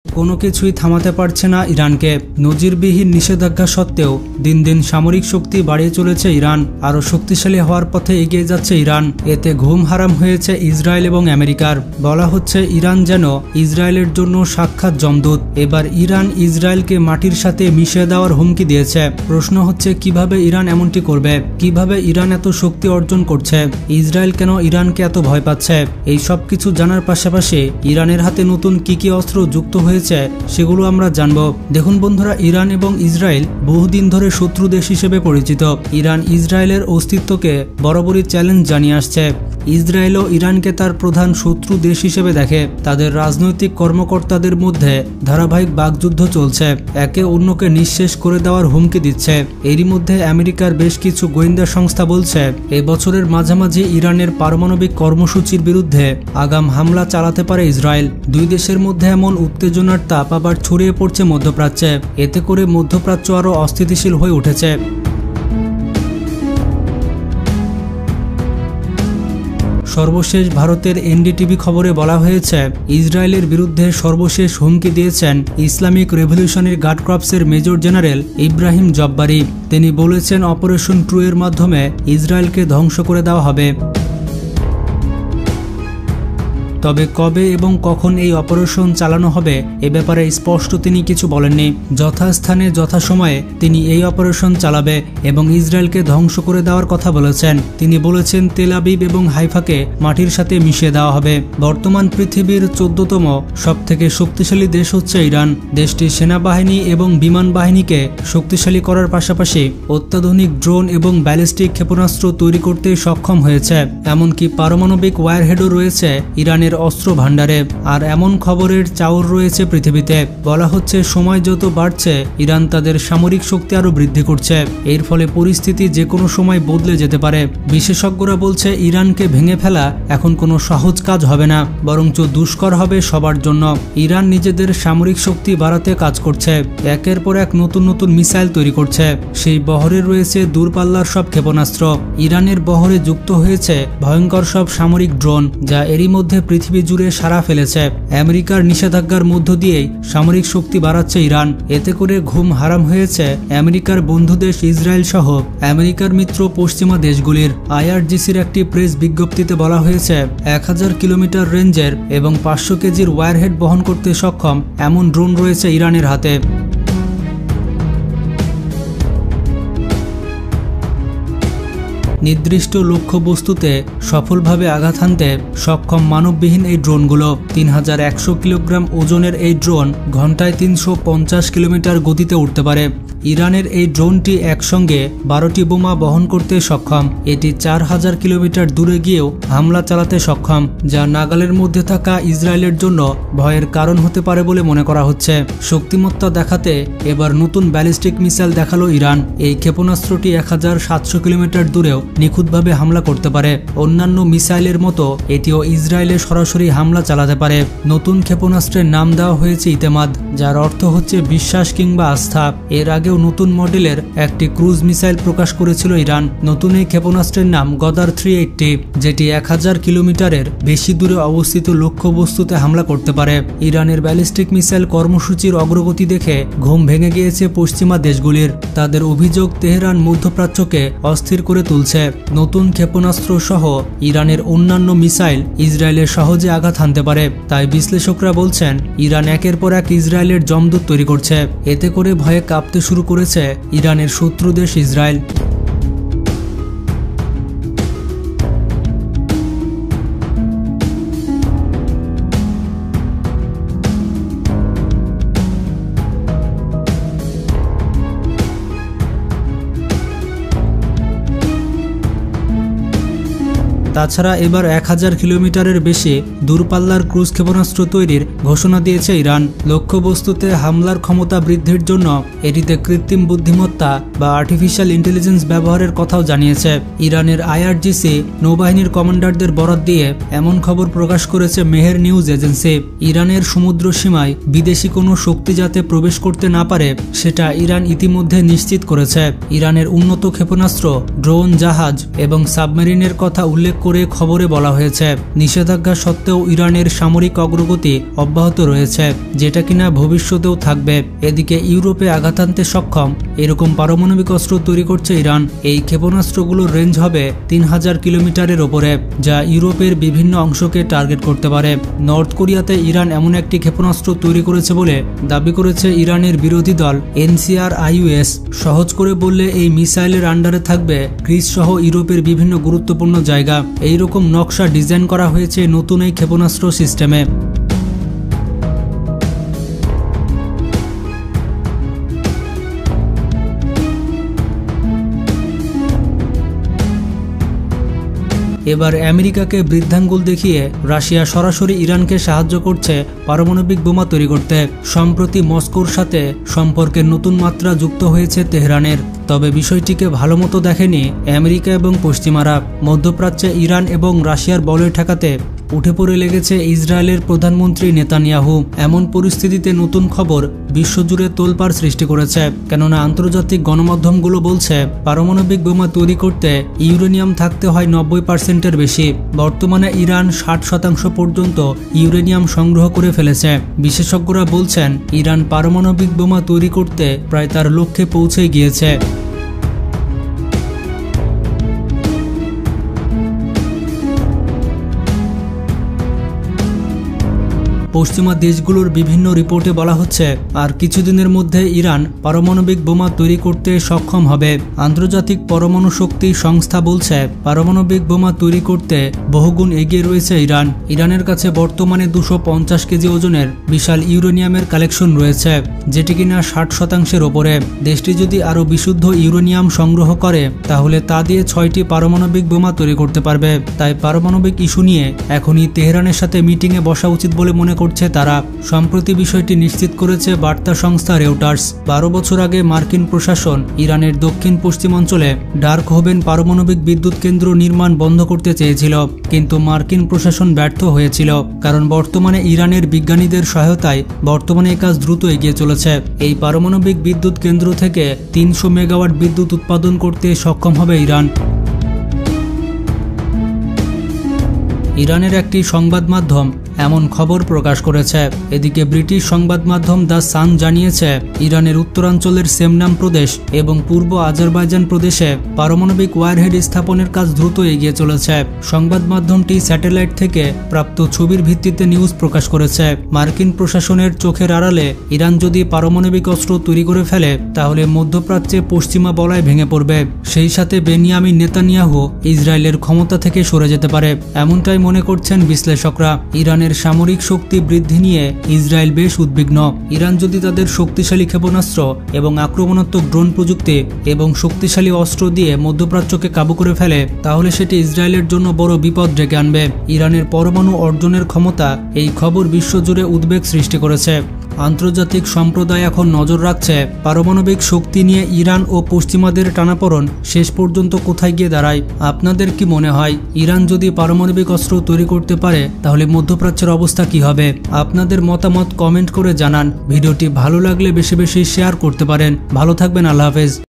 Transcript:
কোনো কিছুই থামাতে পারছে না ইরানকে। নজিরবিহীন নিষেধাজ্ঞা সত্ত্বেও দিন দিন সামরিক শক্তি বাড়িয়ে চলেছে ইরান। আরও শক্তিশালী হওয়ার পথে এগিয়ে যাচ্ছে ইরান। এতে ঘুম হারাম হয়েছে ইসরায়েল এবং আমেরিকার। বলা হচ্ছে ইরান যেন ইসরায়েলের জন্য সাক্ষাৎ যমদূত। এবার ইরান ইসরায়েলকে মাটির সাথে মিশিয়ে দেওয়ার হুমকি দিয়েছে। প্রশ্ন হচ্ছে কিভাবে ইরান এমনটি করবে, কিভাবে ইরান এত শক্তি অর্জন করছে, ইসরায়েল কেন ইরানকে এত ভয় পাচ্ছে। এই সব কিছু জানার পাশাপাশি ইরানের হাতে নতুন কি অস্ত্র যুক্ত হয়েছে সেগুলো আমরা জানব। দেখুন বন্ধুরা, ইরান এবং ইসরায়েল বহুদিন ধরে শত্রু দেশ হিসেবে পরিচিত। ইরান ইসরায়েলের অস্তিত্বকে বরাবরই চ্যালেঞ্জ জানিয়ে আসছে। ইসরায়েলও ইরানকে তার প্রধান শত্রু দেশ হিসেবে দেখে। তাদের রাজনৈতিক কর্মকর্তাদের মধ্যে ধারাবাহিক বাকযুদ্ধ চলছে, একে অন্যকে নিঃশেষ করে দেওয়ার হুমকি দিচ্ছে। এরই মধ্যে আমেরিকার বেশ কিছু গোয়েন্দা সংস্থা বলছে এবছরের মাঝামাঝি ইরানের পারমাণবিক কর্মসূচির বিরুদ্ধে আগাম হামলা চালাতে পারে ইসরায়েল। দুই দেশের মধ্যে এমন উত্তেজনার তাপ আবার ছড়িয়ে পড়ছে মধ্যপ্রাচ্যে। এতে করে মধ্যপ্রাচ্য আরও অস্থিতিশীল হয়ে উঠেছে। সর্বশেষ ভারতের এনডিটিভি খবরে বলা হয়েছে ইসরায়েলের বিরুদ্ধে সর্বশেষ হুমকি দিয়েছেন ইসলামিক রেভলিউশনারি গার্ড কর্পসের মেজর জেনারেল ইব্রাহিম জব্বারি। তিনি বলেছেন অপারেশন ট্রু এর মাধ্যমে ইসরায়েলকে ধ্বংস করে দেওয়া হবে। তবে কবে এবং কখন এই অপারেশন চালানো হবে এ ব্যাপারে স্পষ্ট তিনি কিছু বলেননি। যথাস্থানে যথাসময়ে তিনি এই অপারেশন চালাবে এবং ইসরায়েলকে ধ্বংস করে দেওয়ার কথা বলেছেন। তিনি বলেছেন তেল আবিব এবং হাইফাকে মাটির সাথে মিশিয়ে দেওয়া হবে। বর্তমান পৃথিবীর 14তম সবথেকে শক্তিশালী দেশ হচ্ছে ইরান। দেশটি সেনাবাহিনী এবং বিমান বাহিনীকে শক্তিশালী করার পাশাপাশি অত্যাধুনিক ড্রোন এবং ব্যালিস্টিক ক্ষেপণাস্ত্র তৈরি করতে সক্ষম হয়েছে। এমনকি পারমাণবিক ওয়ারহেডও রয়েছে ইরানের অস্ত্র ভাণ্ডারে। আর এমন খবরের চাউর রয়েছে পৃথিবীতে। বলা হচ্ছে সময় যত বাড়ছে ইরান তাদের সামরিক শক্তি আরও বৃদ্ধি করছে। এর ফলে পরিস্থিতি যে কোনো সময় বদলে যেতে পারে। বিশেষজ্ঞরা বলছে ইরানকে ভেঙে ফেলা এখন কোনো সহজ কাজ হবে না, বরঞ্চ দুষ্কর হবে সবার জন্য। ইরান নিজেদের সামরিক শক্তি বাড়াতে কাজ করছে, একের পর এক নতুন নতুন মিসাইল তৈরি করছে। সেই বহরে রয়েছে দূরপাল্লার সব ক্ষেপণাস্ত্র। ইরানের বহরে যুক্ত হয়েছে ভয়ঙ্কর সব সামরিক ড্রোন, যা এরই মধ্যে পৃথিবী জুড়ে সাড়া ফেলেছে। আমেরিকার নিষেধাজ্ঞার মধ্য দিয়েই সামরিক শক্তি বাড়াচ্ছে ইরান। এতে করে ঘুম হারাম হয়েছে আমেরিকার বন্ধু দেশ ইসরায়েল সহ আমেরিকার মিত্র পশ্চিমা দেশগুলির। আইআরজিসির একটি প্রেস বিজ্ঞপ্তিতে বলা হয়েছে 1000 কিলোমিটার রেঞ্জের এবং 500 কেজির ওয়ারহেড বহন করতে সক্ষম এমন ড্রোন রয়েছে ইরানের হাতে। নির্দিষ্ট লক্ষ্যবস্তুতে সফলভাবে আঘাত হানতে সক্ষম মানববিহীন এই ড্রোনগুলো। 3100 কিলোগ্রাম ওজনের এই ড্রোন ঘন্টায় 350 কিলোমিটার গতিতে উঠতে পারে। ইরানের এই ড্রোনটি একসঙ্গে 12টি বোমা বহন করতে সক্ষম। এটি 4000 কিলোমিটার দূরে গিয়েও হামলা চালাতে সক্ষম, যা নাগালের মধ্যে থাকা ইসরায়েলের জন্য ভয়ের কারণ হতে পারে বলে মনে করা হচ্ছে। শক্তিমত্তা দেখাতে এবার নতুন ব্যালিস্টিক মিসাইল দেখালো ইরান। এই ক্ষেপণাস্ত্রটি 1700 কিলোমিটার দূরেও নিখুঁতভাবে হামলা করতে পারে। অন্যান্য মিসাইলের মতো এটিও ইসরায়েলে সরাসরি হামলা চালাতে পারে। নতুন ক্ষেপণাস্ত্রের নাম দেওয়া হয়েছে ইতেমাদ, যার অর্থ হচ্ছে বিশ্বাস কিংবা আস্থা। এর আগেও নতুন মডেলের একটি ক্রুজ মিসাইল প্রকাশ করেছিল ইরান। নতুন এই ক্ষেপণাস্ত্রের নাম গদার 380, যেটি 1000 কিলোমিটারের বেশি দূরে অবস্থিত লক্ষ্যবস্তুতে হামলা করতে পারে। ইরানের ব্যালিস্টিক মিসাইল কর্মসূচির অগ্রগতি দেখে ঘুম ভেঙে গিয়েছে পশ্চিমা দেশগুলির। তাদের অভিযোগ তেহরান মধ্যপ্রাচ্যকে অস্থির করে তুলছে। নতুন ক্ষেপণাস্ত্র সহ ইরানের অন্যান্য মিসাইল ইসরায়েলের সহজে আঘাত হানতে পারে। তাই বিশ্লেষকরা বলছেন ইরান একের পর এক ইসরায়েলের যমদূত তৈরি করছে। এতে করে ভয়ে কাঁপতে শুরু করেছে ইরানের শত্রু দেশ ইসরায়েল। তাছাড়া এবার 1000 কিলোমিটারের বেশি দূরপাল্লার ক্রুজ ক্ষেপণাস্ত্র তৈরির ঘোষণা দিয়েছে ইরান। লক্ষ্যবস্তুতে হামলার ক্ষমতা বৃদ্ধির জন্য এটিতে কৃত্রিম বুদ্ধিমত্তা বা আর্টিফিশিয়াল ইন্টেলিজেন্স ব্যবহারের কথাও জানিয়েছে। ইরানের আইআরজিসি নৌবাহিনীর কমান্ডারদের বরাত দিয়ে এমন খবর প্রকাশ করেছে মেহের নিউজ এজেন্সি। ইরানের সমুদ্র সীমায় বিদেশি কোনো শক্তি যাতে প্রবেশ করতে না পারে সেটা ইরান ইতিমধ্যে নিশ্চিত করেছে। ইরানের উন্নত ক্ষেপণাস্ত্র, ড্রোন, জাহাজ এবং সাবমেরিনের কথা উল্লেখ করে খবরে বলা হয়েছে নিষেধাজ্ঞা সত্ত্বেও ইরানের সামরিক অগ্রগতি অব্যাহত রয়েছে, যেটা কিনা ভবিষ্যতেও থাকবে। এদিকে ইউরোপে আঘাত আনতে সক্ষম এরকম পারমাণবিক অস্ত্র তৈরি করছে ইরান। এই ক্ষেপণাস্ত্রগুলোর রেঞ্জ হবে 3000 কিলোমিটারের ওপরে, যা ইউরোপের বিভিন্ন অংশকে টার্গেট করতে পারে। নর্থ কোরিয়াতে ইরান এমন একটি ক্ষেপণাস্ত্র তৈরি করেছে বলে দাবি করেছে ইরানের বিরোধী দল NCRIUS। সহজ করে বললে এই মিসাইলের আন্ডারে থাকবে গ্রিস সহ ইউরোপের বিভিন্ন গুরুত্বপূর্ণ জায়গা। এইরকম নকশা ডিজাইন করা হয়েছে নতুন এই ক্ষেপণাস্ত্র সিস্টেমে। এবার আমেরিকাকে বৃদ্ধাঙ্গুল দেখিয়ে রাশিয়া সরাসরি ইরানকে সাহায্য করছে পারমাণবিক বোমা তৈরি করতে। সম্প্রতি মস্কোর সাথে সম্পর্কের নতুন মাত্রা যুক্ত হয়েছে তেহরানের। তবে বিষয়টিকে ভালোমতো দেখেনি আমেরিকা এবং পশ্চিমারা। মধ্যপ্রাচ্যে ইরান এবং রাশিয়ার বলয় ঠেকাতে উঠে পড়ে লেগেছে ইসরায়েলের প্রধানমন্ত্রী নেতানিয়াহু। এমন পরিস্থিতিতে নতুন খবর বিশ্বজুড়ে তোলপাড় সৃষ্টি করেছে, কেননা আন্তর্জাতিক গণমাধ্যমগুলো বলছে পারমাণবিক বোমা তৈরি করতে ইউরেনিয়াম থাকতে হয় 90%-এর বেশি। বর্তমানে ইরান 60% পর্যন্ত ইউরেনিয়াম সংগ্রহ করে ফেলেছে। বিশেষজ্ঞরা বলছেন ইরান পারমাণবিক বোমা তৈরি করতে প্রায় তার লক্ষ্যে পৌঁছে গিয়েছে। পশ্চিমা দেশগুলোর বিভিন্ন রিপোর্টে বলা হচ্ছে আর কিছুদিনের মধ্যে ইরান পারমাণবিক বোমা তৈরি করতে সক্ষম হবে। আন্তর্জাতিক পরমাণু শক্তি সংস্থা বলছে পারমাণবিক বোমা তৈরি করতে বহুগুণ এগিয়ে রয়েছে ইরান। ইরানের কাছে বর্তমানে 250 কেজি ওজনের বিশাল ইউরেনিয়ামের কালেকশন রয়েছে, যেটি কিনা 60%-এর ওপরে। দেশটি যদি আরও বিশুদ্ধ ইউরেনিয়াম সংগ্রহ করে তাহলে তা দিয়ে 6টি পারমাণবিক বোমা তৈরি করতে পারবে। তাই পারমাণবিক ইস্যু নিয়ে এখনই তেহরানের সাথে মিটিংয়ে বসা উচিত বলে মনে করছে তারা। সম্প্রতি বিষয়টি নিশ্চিত করেছে বার্তা সংস্থা রেউটার্স। 12 বছর আগে মার্কিন প্রশাসন ইরানের দক্ষিণ পশ্চিমাঞ্চলে ডার্ক হোভেন পারমাণবিক বিদ্যুৎ কেন্দ্র নির্মাণ বন্ধ করতে চেয়েছিল, কিন্তু মার্কিন প্রশাসন ব্যর্থ হয়েছিল। কারণ বর্তমানে ইরানের বিজ্ঞানীদের সহায়তায় বর্তমানে এই কাজ দ্রুত এগিয়ে চলেছে। এই পারমাণবিক বিদ্যুৎ কেন্দ্র থেকে 300 মেগাওয়াট বিদ্যুৎ উৎপাদন করতে সক্ষম হবে ইরান। ইরানের একটি সংবাদ মাধ্যম এমন খবর প্রকাশ করেছে। এদিকে ব্রিটিশ সংবাদ মাধ্যম দ্য সান জানিয়েছে ইরানের উত্তরাঞ্চলের সেমনাম প্রদেশ এবং পূর্ব আজারবাইজান প্রদেশে পারমাণবিক ওয়ারহেড স্থাপনের কাজ দ্রুত এগিয়ে চলেছে। সংবাদ মাধ্যমটি স্যাটেলাইট থেকে প্রাপ্ত ছবির ভিত্তিতে নিউজ প্রকাশ করেছে। মার্কিন প্রশাসনের চোখের আড়ালে ইরান যদি পারমাণবিক অস্ত্র তৈরি করে ফেলে তাহলে মধ্যপ্রাচ্যে পশ্চিমা বলয় ভেঙে পড়বে। সেই সাথে বেনিয়ামিন নেতানিয়াহু ইসরায়েলের ক্ষমতা থেকে সরে যেতে পারে, এমনটাই মনে করছেন বিশ্লেষকরা। ইরানের সামরিক শক্তি বৃদ্ধি নিয়ে ইসরায়েল বেশ উদ্বিগ্ন। ইরান যদি তাদের শক্তিশালী ক্ষেপণাস্ত্র এবং আক্রমণাত্মক ড্রোন প্রযুক্তি এবং শক্তিশালী অস্ত্র দিয়ে মধ্যপ্রাচ্যকে কাবু করে ফেলে তাহলে সেটি ইসরায়েলের জন্য বড় বিপদ ডেকে আনবে। ইরানের পরমাণু অর্জনের ক্ষমতা এই খবর বিশ্বজুড়ে উদ্বেগ সৃষ্টি করেছে। আন্তর্জাতিক সম্প্রদায় এখন নজর রাখছে পারমাণবিক শক্তি নিয়ে ইরান ও পশ্চিমাদের টানাপোড়েন শেষ পর্যন্ত কোথায় গিয়ে দাঁড়ায়। আপনাদের কি মনে হয় ইরান যদি পারমাণবিক অস্ত্র তৈরি করতে পারে তাহলে মধ্যপ্রাচ্যের অবস্থা কি হবে? আপনাদের মতামত কমেন্ট করে জানান। ভিডিওটি ভালো লাগলে বেশি বেশি শেয়ার করতে পারেন। ভালো থাকবেন। আল্লাহ হাফেজ।